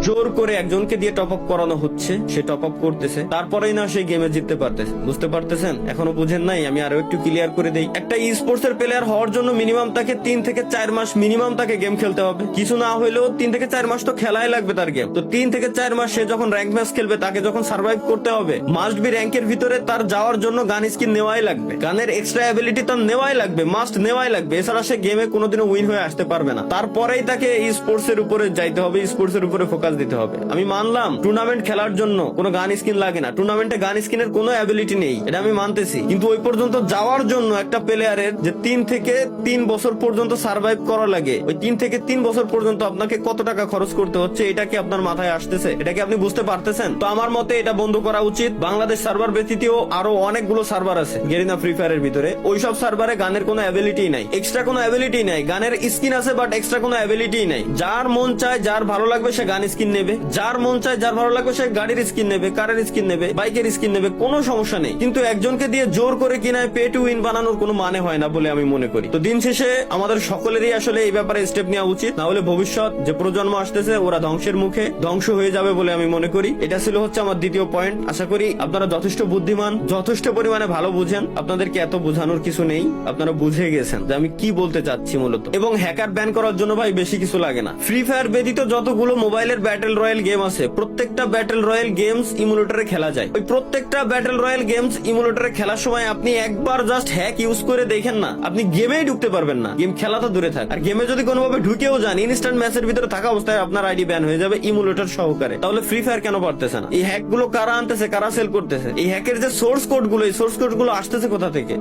জোর করে একজনকে দিয়ে টপ আপ করানো হচ্ছে, সে টপ আপ করতেছে, তারপরেই না সেই গেমে জিততে পারতেছে। বুঝতে পারতেছেন? এখনো বুঝেন নাই? আমি আরো একটু ক্লিয়ার করে দেই। একটা ই স্পোর্টস এর প্লেয়ার হওয়ার জন্য মিনিমাম তাকে 3 থেকে 4 মাস মিনিমাম তাকে গেম খেলতে হবে। কিছু না হইলেও 3 থেকে 4 মাস তো খেলাই লাগবে তার গেম। তো 3 থেকে 4 মাস সে যখন র্যাঙ্ক ম্যাচ খেলবে, তাকে যখন সার্ভাইভ করতে হবে, মাস্ট বি র্যাঙ্কের ভিতরে তার যাওয়ার জন্য গান স্কিন নেওয়াই লাগবে, গানের এক্সট্রা অ্যাবিলিটি তার নেওয়াই লাগবে, মাস্ট নেওয়াই লাগবে। এছাড়া সে গেমে কোনোদিনও উইন হয়ে আসতে পারবে না। তারপরেই তাকে ই স্পোর্টস এর উপরে যাইতে হবে, স্পোর্টস এর উপরে ফোকাস দিতে হবে। আমি মানলাম টুর্নামেন্ট খেলার জন্য কোনো গান স্কিন লাগে না, টুর্নামেন্টে গান স্কিনের কোনো অ্যাবিলিটি নেই, এটা আমি মানতেছি। কিন্তু ওই পর্যন্ত যাওয়ার জন্য একটা প্লেয়ারের যে 3 থেকে 3 বছর পর্যন্ত সার্ভাইভ করা লাগে, ওই 3 থেকে 3 বছর পর্যন্ত আপনাকে কত টাকা খরচ করতে হচ্ছে, এটা কি আপনার মাথায় আসতেছে? এটা কি আপনি বুঝতে পারতেছেন? তো আমার মতে এটা বন্ধ করা উচিত। বাংলাদেশ সার্ভার ব্যতীতও আরো অনেকগুলো সার্ভার আছে গেরিনা ফ্রি ফায়ারের ভিতরে, ওইসব সার্ভারে গানের কোনো অ্যাবিলিটি নাই, এক্সট্রা কোনো অ্যাবিলিটি নাই। গানের স্কিন আছে বাট এক্সট্রা কোনো অ্যাবিলিটি নাই। যার মন চায়, যার ভালো লাগবে সে গান স্কিন নেবে, যার মন চায়, যার ভালো লাগবে সে গাড়ির স্কিন নেবে, কারের স্কিন নেবে, বাইকের স্কিন নেবে, কোনো সমস্যা নেই। কিন্তু একজনকে দিয়ে জোর করে কিনায় পে টু উইন বানানোর কোনো মানে হয় না বলে আমি মনে করি। তো দিন শেষে আমাদের সকলেরই আসলে এই ব্যাপারে স্টেপ নেওয়া উচিত, না হলে ভবিষ্যৎ যে প্রজন্ম আসতেছে ওরা ধ্বংসের মুখে ধ্বংস হয়ে যাবে বলে আমি মনে করি। এটা ছিল হচ্ছে আমার দ্বিতীয় পয়েন্ট। আশা করি আপনারা যথেষ্ট বুদ্ধিমান, যথেষ্ট পরিমাণে ভালো বুঝেন, আপনাদেরকে এত বোঝানোর কিছু নেই, আপনারা বুঝে গেছেন যে আমি কি বলতে চাচ্ছি মূলত। এবং হ্যাকার ব্যান করার জন্য ভাই বেশি কিছু লাগে না। ফ্রি ফায়ার ব্যতীত যতগুলো মোবাইলের ব্যাটেল রয়্যাল গেম আছে, প্রত্যেকটা ব্যাটেল রয়্যাল গেমস ইমুলেটরে খেলা যায়। ওই প্রত্যেকটা ব্যাটেল রয়্যাল গেমস ইমুলেটরে খেলার সময় আপনি একবার জাস্ট হ্যাক ইউজ করে দেখেন না, আপনি গেমেই ঢুকতে পারবেন না। গেম খেলা তো দূরে থাক, আর গেমে যদি কোনোভাবে ঢুকেও যান, ইনস্ট্যান্ট ম্যাচের ভিতরে থাকা অবস্থায় আপনার আইডি ব্যান হয়ে যাবে ইমুলেটর সহকারে। তাহলে ফ্রি ফায়ার কেন পারতেছে না? এই হ্যাক গুলো কারা আনতেছে, কারা সেল করতেছে? এই হ্যাকের যে সোর্স কোড গুলো, এই সোর্স কোড গুলো আসতেছে কোথা থেকে?